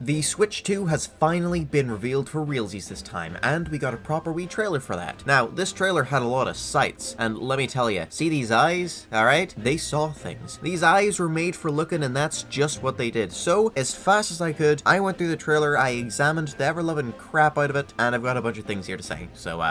The Switch 2 has finally been revealed for realsies this time, and we got a proper wee trailer for that. Now, this trailer had a lot of sights, and let me tell you, see these eyes, alright? They saw things. These eyes were made for looking, and that's just what they did. So, as fast as I could, I went through the trailer, I examined the ever-loving crap out of it, and I've got a bunch of things here to say. So,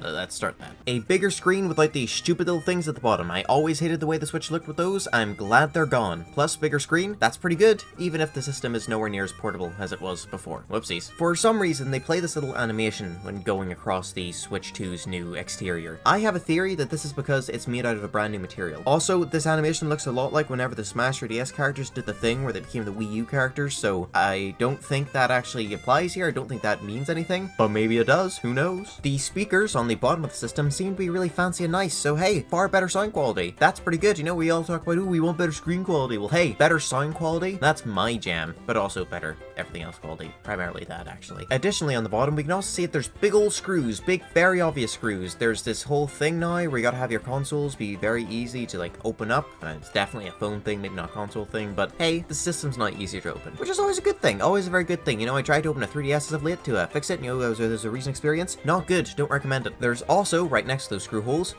let's start that. A bigger screen without these stupid little things at the bottom. I always hated the way the Switch looked with those. I'm glad they're gone. Plus, bigger screen, that's pretty good, even if the system is nowhere near as portable as it was before. Whoopsies. For some reason, they play this little animation when going across the Switch 2's new exterior. I have a theory that this is because it's made out of a brand new material. Also, this animation looks a lot like whenever the Smash 3DS characters did the thing where they became the Wii U characters, so I don't think that actually applies here. I don't think that means anything, but maybe it does. Who knows? The speakers on the bottom of the system seem to be really fancy and nice, so hey, far better sound quality. That's pretty good. You know, we all talk about, ooh, we want better screen quality. Well, hey, better sound quality, that's my jam, but also better everything else quality. Primarily that, actually. Additionally, on the bottom, we can also see that there's big old screws, big, very obvious screws. There's this whole thing now where you gotta have your consoles be very easy to, like, open up. It's definitely a phone thing, maybe not a console thing, but hey, the system's not easier to open, which is always a good thing, always a very good thing. You know, I tried to open a 3DS as of late to fix it, you know, there's a recent experience. Not good, don't recommend it. There's also, right next to those screw holes,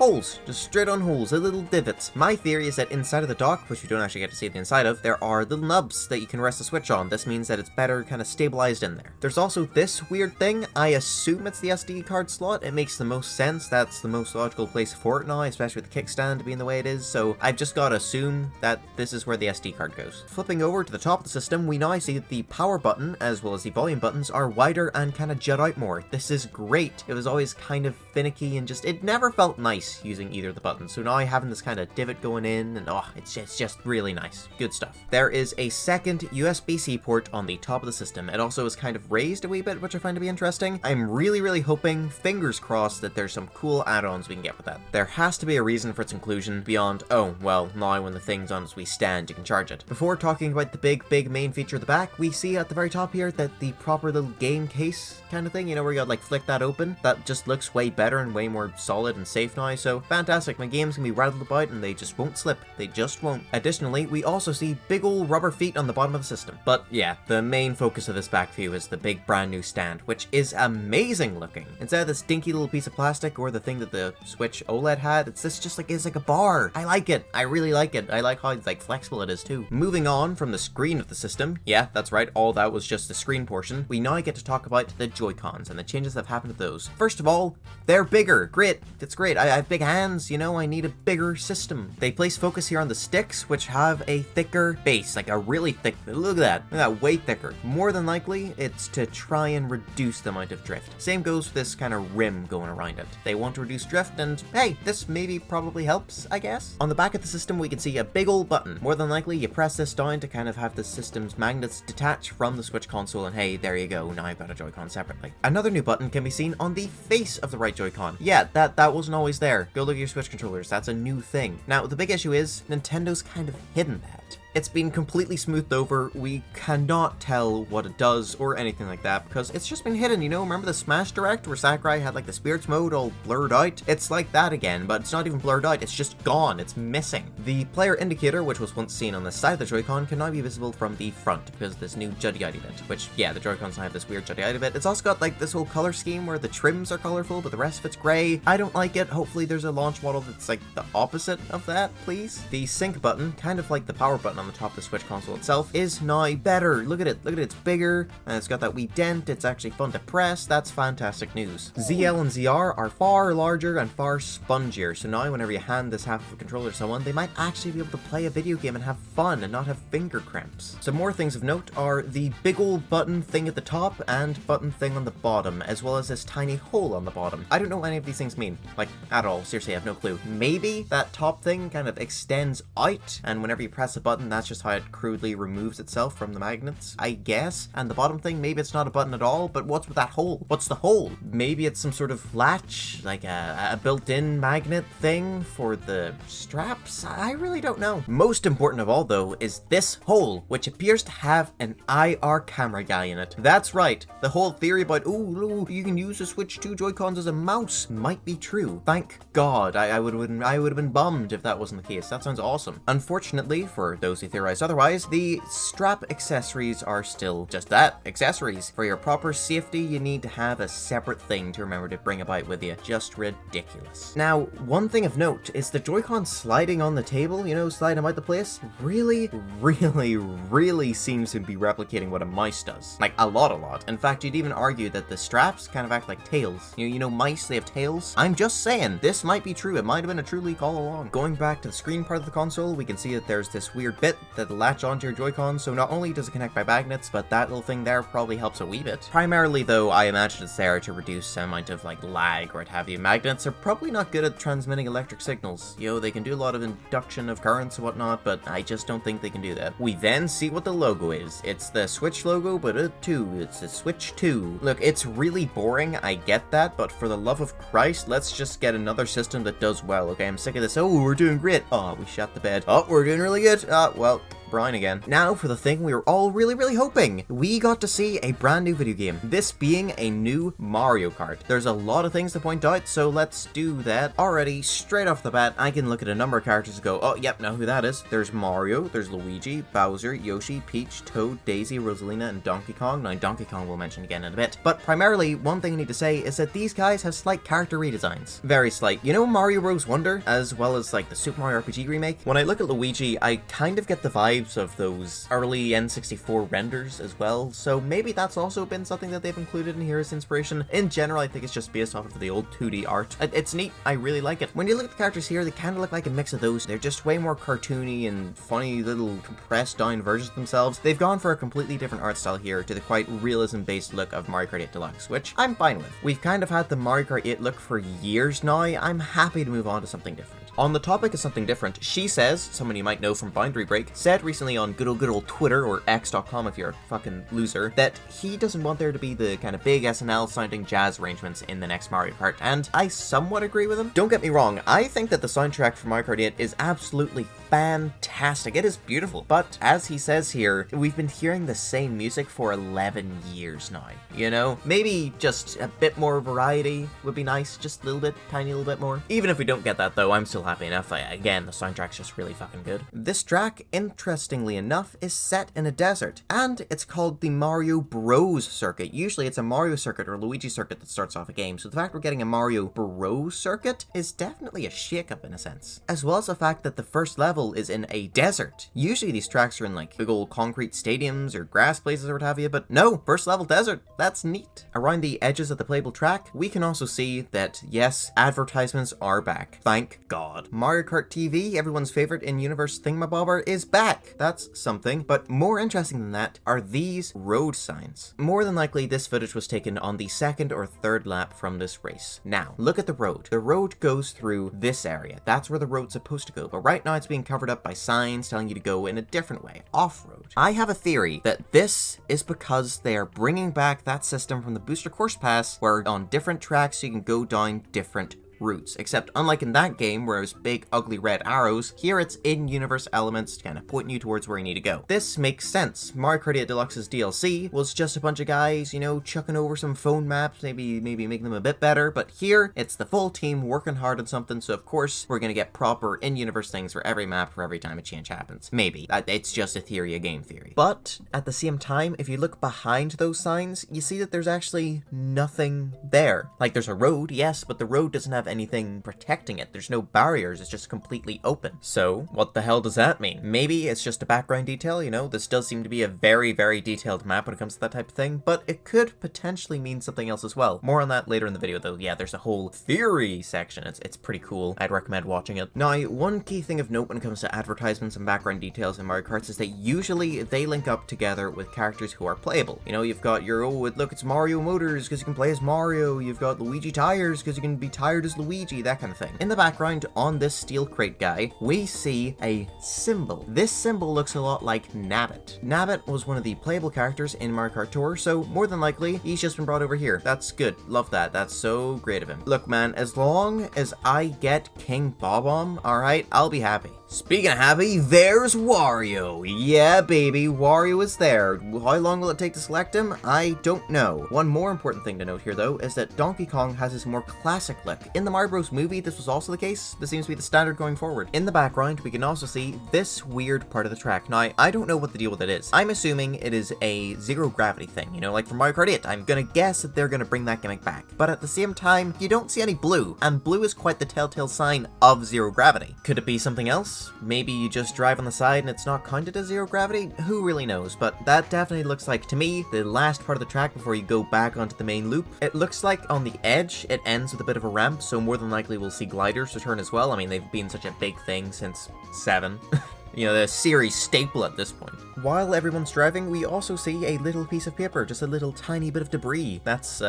just straight on holes, little divots. My theory is that inside of the dock, which you don't actually get to see the inside of, there are little nubs that you can rest the Switch on. This means that it's better kind of stabilized in there. There's also this weird thing. I assume it's the SD card slot. It makes the most sense. That's the most logical place for it now, especially with the kickstand being the way it is. So I've just got to assume that this is where the SD card goes. Flipping over to the top of the system, we now see that the power button as well as the volume buttons are wider and kind of jut out more. This is great. It was always kind of finicky and just, it never felt nice using either of the buttons. So now having this kind of divot going in and it's just really nice. Good stuff. There is a second USB-C port on the top of the system. It also is kind of raised a wee bit, which I find to be interesting. I'm really hoping, fingers crossed, that there's some cool add-ons we can get with that. There has to be a reason for its inclusion beyond, oh, well, now when the thing's on its wee stand, you can charge it. Before talking about the big main feature at the back, we see at the very top here that the proper little game case kind of thing, you know, where you gotta like flick that open, that just looks way better and way more solid and safe now. So fantastic, my games can be rattled about and they just won't slip. They just won't. Additionally, we also see big old rubber feet on the bottom of the system. But yeah, the main focus of this back view is the big brand new stand, which is amazing looking. Instead of this dinky little piece of plastic or the thing that the Switch OLED had, it's like a bar. I like it. I really like it. I like how like flexible it is too. Moving on from the screen of the system, yeah, that's right, all that was just the screen portion. We now get to talk about the Joy-Cons and the changes that have happened to those. First of all, they're bigger. Great. That's great. I have big hands, you know, I need a bigger system. They place focus here on the sticks, which have a thicker base, like a really thick, look at that, way thicker. More than likely, it's to try and reduce the amount of drift. Same goes with this kind of rim going around it. They want to reduce drift, and hey, this maybe probably helps, I guess. On the back of the system, we can see a big old button. More than likely, you press this down to kind of have the system's magnets detach from the Switch console, and hey, there you go, now I've got a Joy-Con separately. Another new button can be seen on the face of the right Joy-Con. Yeah, that wasn't always there. Go look at your Switch controllers, that's a new thing. Now, the big issue is, Nintendo's kind of hidden that. It's been completely smoothed over. We cannot tell what it does or anything like that because it's just been hidden, you know? Remember the Smash Direct where Sakurai had like the spirits mode all blurred out? It's like that again, but it's not even blurred out, it's just gone, it's missing. The player indicator, which was once seen on the side of the Joy-Con, can now be visible from the front because of this new juddy-eyed bit, which, yeah, the Joy-Cons now have this weird juddy-eyed bit. It's also got like this whole color scheme where the trims are colorful, but the rest of it's gray. I don't like it. Hopefully there's a launch model that's like the opposite of that, please. The sync button, kind of like the power button on the top of the Switch console itself, is now better. Look at it, it's bigger, and it's got that wee dent, it's actually fun to press. That's fantastic news. ZL and ZR are far larger and far spongier, so now whenever you hand this half of a controller to someone, they might actually be able to play a video game and have fun and not have finger cramps. Some more things of note are the big old button thing at the top and button thing on the bottom, as well as this tiny hole on the bottom. I don't know what any of these things mean, like, at all. Seriously, I have no clue. Maybe that top thing kind of extends out, and whenever you press a button, that's just how it crudely removes itself from the magnets, I guess. And the bottom thing, maybe it's not a button at all, but what's with that hole? What's the hole? Maybe it's some sort of latch, like a built-in magnet thing for the straps? I really don't know. Most important of all, though, is this hole, which appears to have an IR camera guy in it. That's right. The whole theory about, ooh, you can use the Switch 2 Joy-Cons as a mouse might be true. Thank God. I would have been bummed if that wasn't the case. That sounds awesome. Unfortunately, for those closely theorized otherwise, the strap accessories are still just that, accessories. For your proper safety, you need to have a separate thing to remember to bring about with you. Just ridiculous. Now, one thing of note is the Joy-Con sliding on the table, you know, sliding about the place, really seems to be replicating what a mice does. Like, a lot. In fact, you'd even argue that the straps kind of act like tails. You know mice, they have tails? I'm just saying, this might be true. It might have been a true leak all along. Going back to the screen part of the console, we can see that there's this weird bit that'll latch onto your Joy-Con, so not only does it connect by magnets, but that little thing there probably helps a wee bit. Primarily, though, I imagine it's there to reduce some amount of, like, lag or what have you. Magnets are probably not good at transmitting electric signals. You know, they can do a lot of induction of currents and whatnot, but I just don't think they can do that. We then see what the logo is. It's the Switch logo, but a 2. It's a Switch 2. Look, it's really boring, I get that, but for the love of Christ, let's just get another system that does well, okay? I'm sick of this. Oh, we're doing great. Oh, we shut the bed. Oh, we're doing really good. Well, Brian again. Now for the thing we were all really hoping. We got to see a brand new video game, this being a new Mario Kart. There's a lot of things to point out, so let's do that. Already, straight off the bat, I can look at a number of characters and go, oh, yep, know who that is. There's Mario, there's Luigi, Bowser, Yoshi, Peach, Toad, Daisy, Rosalina, and Donkey Kong. Now, Donkey Kong we'll mention again in a bit. But primarily, one thing I need to say is that these guys have slight character redesigns. Very slight. You know Mario Bros. Wonder, as well as like the Super Mario RPG remake? When I look at Luigi, I kind of get the vibe of those early N64 renders as well, so maybe that's also been something that they've included in here as inspiration. In general, I think it's just based off of the old 2D art. It's neat, I really like it. When you look at the characters here, they kind of look like a mix of those. They're just way more cartoony and funny little compressed down versions of themselves. They've gone for a completely different art style here to the quite realism-based look of Mario Kart 8 Deluxe, which I'm fine with. We've kind of had the Mario Kart 8 look for years now. I'm happy to move on to something different. On the topic of something different, She Says, someone you might know from Boundary Break, said recently on good old Twitter, or X.com if you're a fucking loser, that he doesn't want there to be the kind of big SNL-sounding jazz arrangements in the next Mario Kart, and I somewhat agree with him. Don't get me wrong, I think that the soundtrack for Mario Kart 8 is absolutely fantastic. It is beautiful, but as he says here, we've been hearing the same music for 11 years now, you know? Maybe just a bit more variety would be nice, just a little bit, tiny little bit more. Even if we don't get that though, I'm still happy enough. Again, the soundtrack's just really fucking good. This track, interestingly enough, is set in a desert, and it's called the Mario Bros circuit. Usually it's a Mario circuit or Luigi circuit that starts off a game, so the fact we're getting a Mario Bros circuit is definitely a shake-up in a sense. As well as the fact that the first level is in a desert. Usually these tracks are in like big old concrete stadiums or grass places or what have you, but no, first level desert. That's neat. Around the edges of the playable track, we can also see that, yes, advertisements are back. Thank God. Mario Kart TV, everyone's favorite in-universe thingamabobber, is back. That's something, but more interesting than that are these road signs. More than likely, this footage was taken on the second or third lap from this race. Now, look at the road. The road goes through this area. That's where the road's supposed to go, but right now it's being covered up by signs telling you to go in a different way, off-road. I have a theory that this is because they are bringing back that system from the Booster Course Pass, where on different tracks you can go down different routes, except unlike in that game where it was big ugly red arrows, here it's in-universe elements kind of pointing you towards where you need to go. This makes sense. Mario Kart 8 Deluxe's DLC was just a bunch of guys, you know, chucking over some phone maps, maybe making them a bit better, but here it's the full team working hard on something, so of course we're gonna get proper in-universe things for every map for every time a change happens. Maybe. It's just a theory, a game theory. But at the same time, if you look behind those signs, you see that there's actually nothing there. Like, there's a road, yes, but the road doesn't have anything protecting it. There's no barriers, it's just completely open. So what the hell does that mean? Maybe it's just a background detail, you know, this does seem to be a very detailed map when it comes to that type of thing, but it could potentially mean something else as well. More on that later in the video though. Yeah, there's a whole theory section. It's pretty cool. I'd recommend watching it. Now, one key thing of note when it comes to advertisements and background details in Mario Kart is that usually they link up together with characters who are playable. You know, you've got your, oh, look, it's Mario Motors because you can play as Mario. You've got Luigi Tires because you can be tired as Luigi, that kind of thing. In the background on this steel crate guy, we see a symbol. This symbol looks a lot like Nabbit. Nabbit was one of the playable characters in Mario Kart Tour, so more than likely, he's just been brought over here. That's good. Love that. That's so great of him. Look, man, as long as I get King Bob-omb, alright, I'll be happy. Speaking of happy, there's Wario. Yeah, baby, Wario is there. How long will it take to select him? I don't know. One more important thing to note here, though, is that Donkey Kong has his more classic look. In the Mario Bros. Movie, this was also the case. This seems to be the standard going forward. In the background, we can also see this weird part of the track. Now, I don't know what the deal with it is. I'm assuming it is a zero gravity thing, you know, like from Mario Kart 8. I'm gonna guess that they're gonna bring that gimmick back. But at the same time, you don't see any blue, and blue is quite the telltale sign of zero gravity. Could it be something else? Maybe you just drive on the side and it's not counted as zero gravity? Who really knows? But that definitely looks like, to me, the last part of the track before you go back onto the main loop. It looks like on the edge, it ends with a bit of a ramp, so more than likely we'll see gliders return as well. I mean, they've been such a big thing since 7. You know, the series staple at this point. While everyone's driving, we also see a little piece of paper, just a little tiny bit of debris. That's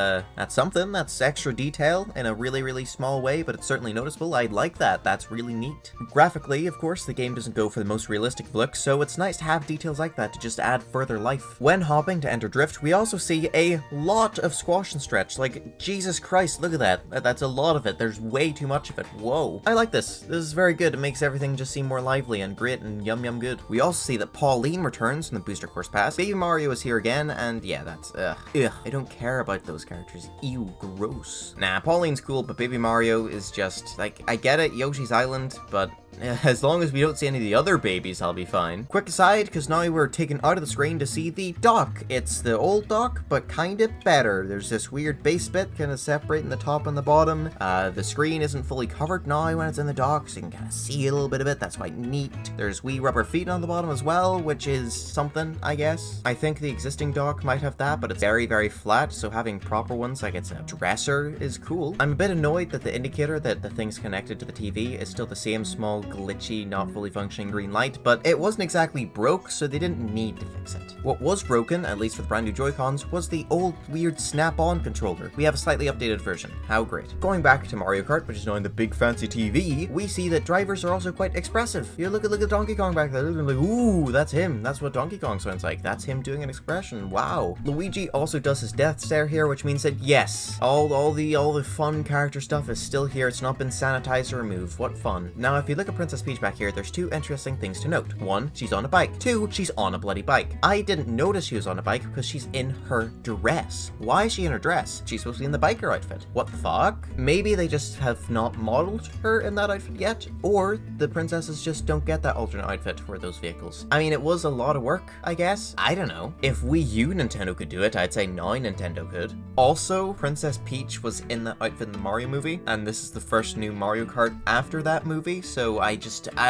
something. That's extra detail in a really, really small way, but it's certainly noticeable. I like that. That's really neat. Graphically, of course, the game doesn't go for the most realistic look, so it's nice to have details like that to just add further life. When hopping to enter drift, we also see a lot of squash and stretch. Like, Jesus Christ, look at that. That's a lot of it. There's way too much of it. Whoa. I like this. This is very good. It makes everything just seem more lively and great and yum good. We also see that Pauline returns from the Booster Course Pass. Baby Mario is here again, and yeah, that's ugh. I don't care about those characters. Ew, gross. Nah, Pauline's cool, but Baby Mario is just, like, I get it, Yoshi's Island, but as long as we don't see any of the other babies, I'll be fine. Quick aside, because now we're taken out of the screen to see the dock. It's the old dock, but kind of better. There's this weird base bit kind of separating the top and the bottom. The screen isn't fully covered now when it's in the dock, so you can kind of see a little bit of it. That's quite neat. There's wee rubber feet on the bottom as well, which is something, I guess. I think the existing dock might have that, but it's very, very flat, so having proper ones, like it's a dresser, is cool. I'm a bit annoyed that the indicator that the thing's connected to the TV is still the same small glitchy, not fully functioning green light, but it wasn't exactly broke, so they didn't need to fix it. What was broken, at least with brand new Joy-Cons, was the old weird snap-on controller. We have a slightly updated version. How great. Going back to Mario Kart, which is now in the big fancy TV, we see that drivers are also quite expressive. You look at Donkey Kong back there, like, ooh, that's him. That's what Donkey Kong sounds like. That's him doing an expression. Wow. Luigi also does his death stare here, which means that yes, all the fun character stuff is still here. It's not been sanitized or removed. What fun. Now, if you look at Princess Peach back here, there's two interesting things to note. One, she's on a bike. Two, she's on a bloody bike. I didn't notice she was on a bike because she's in her dress. Why is she in her dress? She's supposed to be in the biker outfit. What the fuck? Maybe they just have not modeled her in that outfit yet, or the princesses just don't get that alternate outfit for those vehicles. I mean, it was a lot of work, I guess. I don't know. If Wii U Nintendo could do it, I'd say now Nintendo could. Also, Princess Peach was in that outfit in the Mario movie, and this is the first new Mario Kart after that movie, so I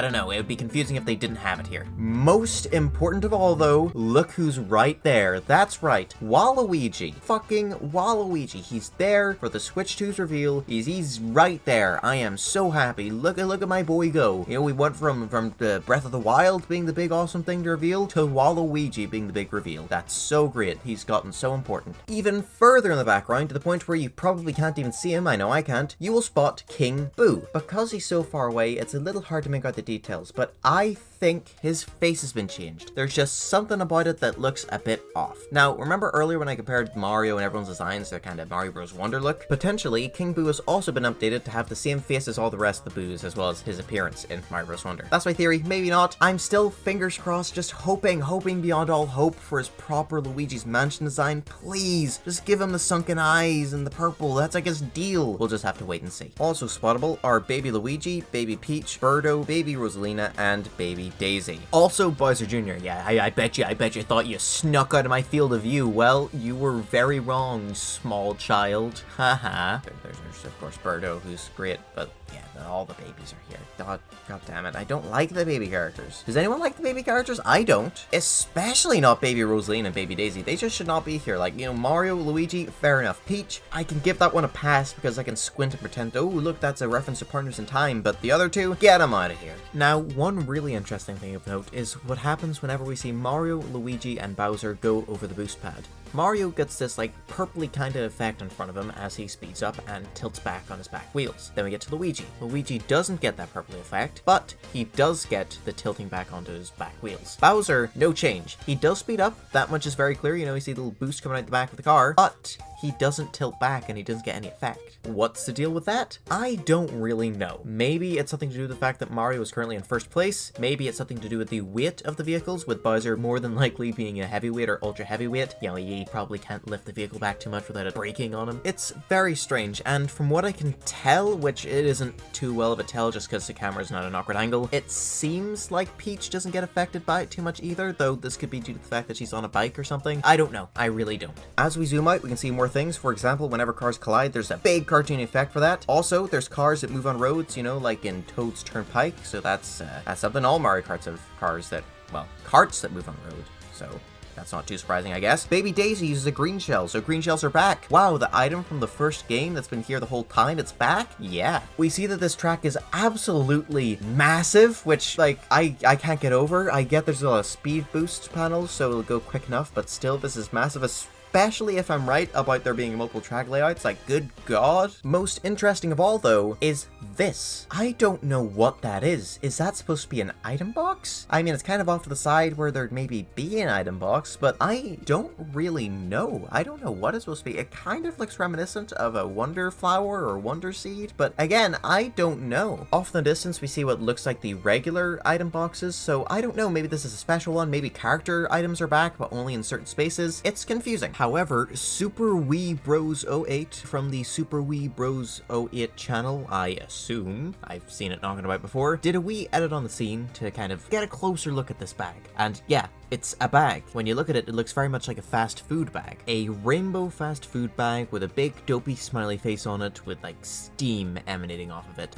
don't know, it would be confusing if they didn't have it here. Most important of all, though, look who's right there. That's right, Waluigi. Fucking Waluigi. He's there for the Switch 2's reveal. He's right there. I am so happy. Look at my boy go. You know, we went from the Breath of the Wild being the big awesome thing to reveal to Waluigi being the big reveal. That's so great. He's gotten so important. Even further in the background, to the point where you probably can't even see him, I know I can't, you will spot King Boo. Because he's so far away, it's a little hard to make out the details, but I think his face has been changed. There's just something about it that looks a bit off. Now, remember earlier when I compared Mario and everyone's designs to kind of Mario Bros. Wonder look? Potentially, King Boo has also been updated to have the same face as all the rest of the Boos, as well as his appearance in Mario Bros. Wonder. That's my theory, maybe not. I'm still, fingers crossed, just hoping beyond all hope for his proper Luigi's Mansion design. Please, just give him the sunken eyes and the purple. That's like his deal. We'll just have to wait and see. Also spottable are Baby Luigi, Baby Peach, Birdo, Baby Rosalina, and Baby Daisy. Also Bowser Jr. Yeah, I bet you thought you snuck out of my field of view. Well, you were very wrong, small child. Haha. There's of course Birdo, who's great, but yeah, all the babies are here. God damn it. I don't like the baby characters. Does anyone like the baby characters? I don't. Especially not Baby Rosalina and Baby Daisy. They just should not be here. Like, you know, Mario, Luigi, fair enough. Peach, I can give that one a pass because I can squint and pretend, oh, look, that's a reference to Partners in Time. But the other two, get them out of here. Now, one really interesting thing of note is what happens whenever we see Mario, Luigi, and Bowser go over the boost pad. Mario gets this like purpley kind of effect in front of him as he speeds up and tilts back on his back wheels. Then we get to Luigi. Luigi doesn't get that purpley effect, but he does get the tilting back onto his back wheels. Bowser, no change. He does speed up, that much is very clear, you know, you see the little boost coming out the back of the car, but he doesn't tilt back and he doesn't get any effect. What's the deal with that? I don't really know. Maybe it's something to do with the fact that Mario is currently in first place. Maybe it's something to do with the weight of the vehicles, with Bowser more than likely being a heavyweight or ultra heavyweight. You know, he probably can't lift the vehicle back too much without it breaking on him. It's very strange, and from what I can tell, which it isn't too well of a tell just because the camera's not an awkward angle, it seems like Peach doesn't get affected by it too much either, though this could be due to the fact that she's on a bike or something. I don't know. I really don't. As we zoom out, we can see more things. For example, whenever cars collide, there's a big cartoon effect for that. Also, there's cars that move on roads, you know, like in Toad's Turnpike, so that's something. All Mario Karts have cars that, well, carts that move on road, so that's not too surprising, I guess. Baby Daisy uses a green shell, so green shells are back. Wow, the item from the first game that's been here the whole time, it's back? Yeah. We see that this track is absolutely massive, which, like, I can't get over. I get there's a lot of speed boost panels, so it'll go quick enough, but still, this is massive, especially if I'm right about there being multiple track layouts. Like, good god. Most interesting of all, though, is this. I don't know what that is. Is that supposed to be an item box? I mean, it's kind of off to the side where there'd maybe be an item box, but I don't really know. I don't know what it's supposed to be. It kind of looks reminiscent of a Wonder Flower or Wonder Seed, but again, I don't know. Off in the distance, we see what looks like the regular item boxes, so I don't know. Maybe this is a special one. Maybe character items are back, but only in certain spaces. It's confusing. However, Super Wii Bros 08 from the Super Wii Bros 08 channel, I assume, I've seen it talking about before, did a wee edit on the scene to kind of get a closer look at this bag. And yeah, it's a bag. When you look at it, it looks very much like a fast food bag. A rainbow fast food bag with a big dopey smiley face on it with like steam emanating off of it.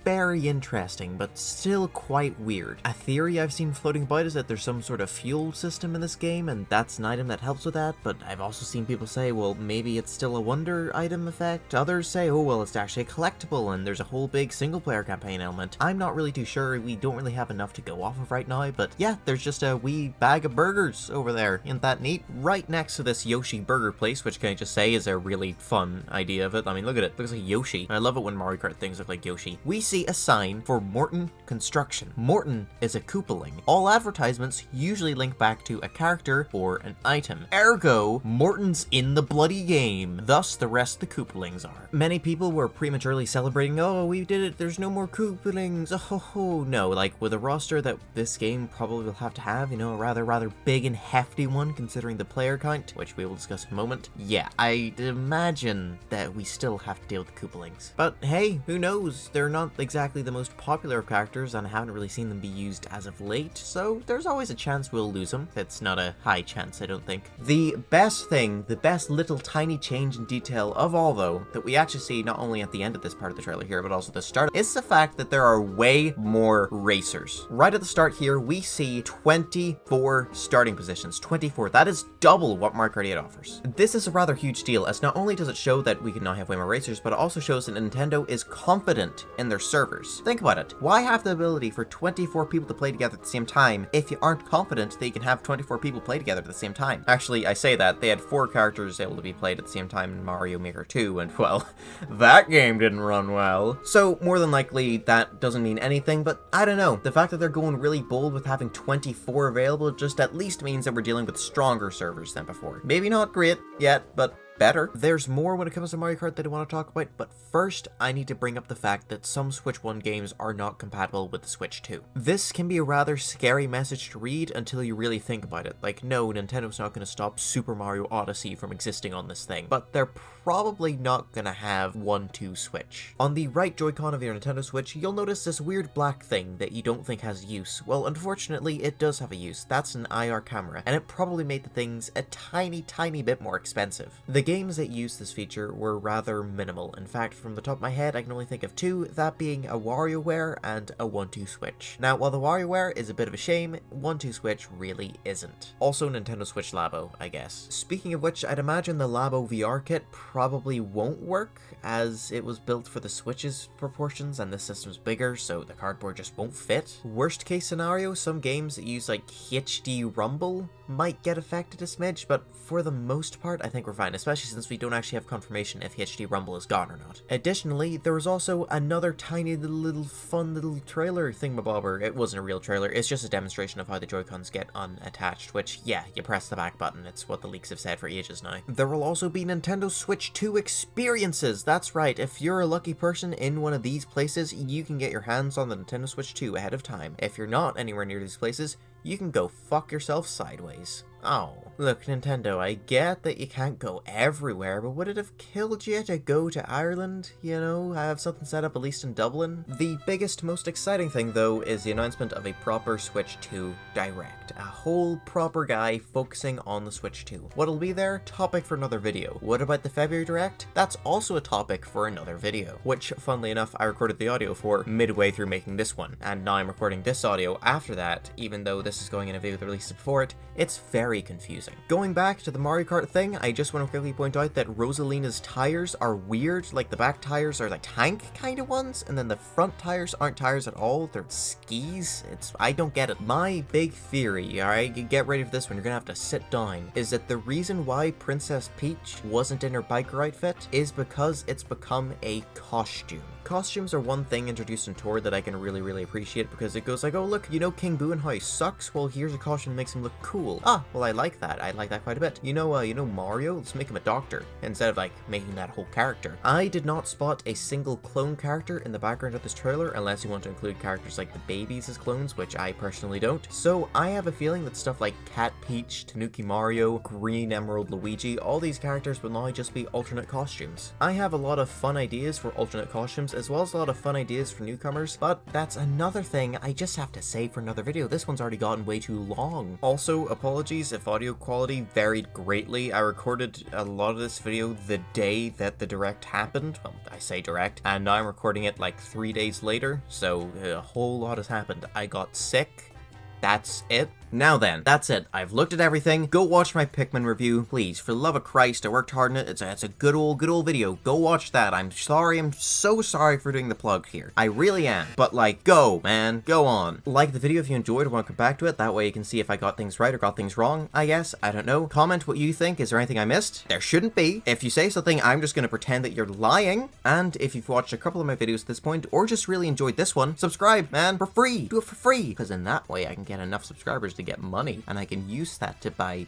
Very interesting, but still quite weird. A theory I've seen floating about is that there's some sort of fuel system in this game, and that's an item that helps with that, but I've also seen people say, well, maybe it's still a wonder item effect. Others say, oh, well, it's actually a collectible, and there's a whole big single-player campaign element. I'm not really too sure. We don't really have enough to go off of right now, but yeah, there's just a wee bag of burgers over there. Isn't that neat? Right next to this Yoshi burger place, which can I just say is a really fun idea of it. I mean, look at it. It looks like Yoshi. I love it when Mario Kart things look like Yoshi. We see a sign for Morton Construction. Morton is a Koopaling. All advertisements usually link back to a character or an item. Ergo, Morton's in the bloody game. Thus, the rest of the Koopalings are. Many people were prematurely celebrating, oh, we did it, there's no more Koopalings, oh, no, like with a roster that this game probably will have to have, you know, a rather big and hefty one considering the player count, which we will discuss in a moment. Yeah, I'd imagine that we still have to deal with the Koopalings. But hey, who knows? They're not exactly the most popular of characters, and I haven't really seen them be used as of late, so there's always a chance we'll lose them. It's not a high chance, I don't think. The best thing, the best little tiny change in detail of all, though, that we actually see not only at the end of this part of the trailer here, but also the start, is the fact that there are way more racers. Right at the start here, we see 24 starting positions. 24. That is double what Mario Kart 8 offers. This is a rather huge deal, as not only does it show that we can now have way more racers, but it also shows that Nintendo is confident in their servers. Think about it. Why have the ability for 24 people to play together at the same time if you aren't confident that you can have 24 people play together at the same time? Actually, I say that. They had 4 characters able to be played at the same time in Mario Maker 2, and well, that game didn't run well. So, more than likely, that doesn't mean anything, but I don't know. The fact that they're going really bold with having 24 available just at least means that we're dealing with stronger servers than before. Maybe not great yet, but better. There's more when it comes to Mario Kart that I want to talk about, but first I need to bring up the fact that some Switch 1 games are not compatible with the Switch 2. This can be a rather scary message to read until you really think about it. Like, no, Nintendo's not going to stop Super Mario Odyssey from existing on this thing, but they're probably not gonna have 1-2 switch. On the right Joy-Con of your Nintendo Switch, you'll notice this weird black thing that you don't think has use. Well, unfortunately, it does have a use. That's an IR camera, and it probably made the things a tiny bit more expensive. The games that used this feature were rather minimal. In fact, from the top of my head, I can only think of 2, that being a WarioWare and a 1-2 Switch. Now, while the WarioWare is a bit of a shame, 1-2 Switch really isn't. Also, Nintendo Switch Labo, I guess. Speaking of which, I'd imagine the Labo VR kit probably won't work, as it was built for the Switch's proportions and this system's bigger, so the cardboard just won't fit. Worst case scenario, some games that use like HD Rumble might get affected a smidge, but for the most part, I think we're fine, especially especially since we don't actually have confirmation if HD Rumble is gone or not. Additionally, there was also another tiny little fun little trailer thingamabobber. It wasn't a real trailer, it's just a demonstration of how the Joy-Cons get unattached, which, yeah, you press the back button. It's what the leaks have said for ages now. There will also be Nintendo Switch 2 experiences. That's right, if you're a lucky person in one of these places, you can get your hands on the Nintendo Switch 2 ahead of time. If you're not anywhere near these places, you can go fuck yourself sideways. Oh, look, Nintendo, I get that you can't go everywhere, but would it have killed you to go to Ireland? You know, have something set up at least in Dublin? The biggest, most exciting thing, though, is the announcement of a proper Switch 2 Direct. A whole proper guy focusing on the Switch 2. What'll be there? Topic for another video. What about the February Direct? That's also a topic for another video, which, funnily enough, I recorded the audio for midway through making this one, and now I'm recording this audio after that, even though this is going in a video that released before it. It's very confusing. Going back to the Mario Kart thing, I just want to quickly point out that Rosalina's tires are weird. Like, the back tires are the tank kind of ones, and then the front tires aren't tires at all. They're skis. I don't get it. My big theory, alright, get ready for this one, you're gonna have to sit down, is that the reason why Princess Peach wasn't in her biker outfit is because it's become a costume. Costumes are one thing introduced in Tour that I can really appreciate, because it goes like, oh look, you know King Boo and how he sucks? Well, here's a costume that makes him look cool. Ah, well, I like that. I like that quite a bit. You know Mario? Let's make him a doctor, instead of, like, making that whole character. I did not spot a single clone character in the background of this trailer, unless you want to include characters like the babies as clones, which I personally don't. So I have a feeling that stuff like Cat Peach, Tanuki Mario, Green Emerald Luigi, all these characters will now just be alternate costumes. I have a lot of fun ideas for alternate costumes, as well as a lot of fun ideas for newcomers, but that's another thing I just have to save for another video. This one's already gotten way too long. Also, apologies if audio quality varied greatly. I recorded a lot of this video the day that the Direct happened. Well, I say Direct, and now I'm recording it like 3 days later, so a whole lot has happened. I got sick. That's it. Now then, that's it. I've looked at everything. Go watch my Pikmin review, please. For the love of Christ, I worked hard on it. It's a good old video. Go watch that. I'm sorry. I'm so sorry for doing the plug here. I really am. But, like, go, man. Go on. Like the video if you enjoyed or want to come back to it. That way you can see if I got things right or got things wrong, I guess. I don't know. Comment what you think. Is there anything I missed? There shouldn't be. If you say something, I'm just going to pretend that you're lying. And if you've watched a couple of my videos at this point, or just really enjoyed this one, subscribe, man, for free. Do it for free. Because in that way, I can get enough subscribers to get money. And I can use that to buy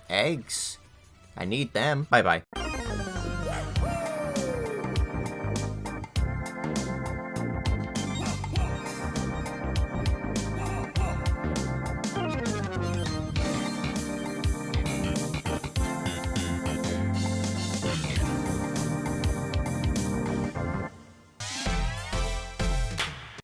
eggs. I need them. Bye-bye.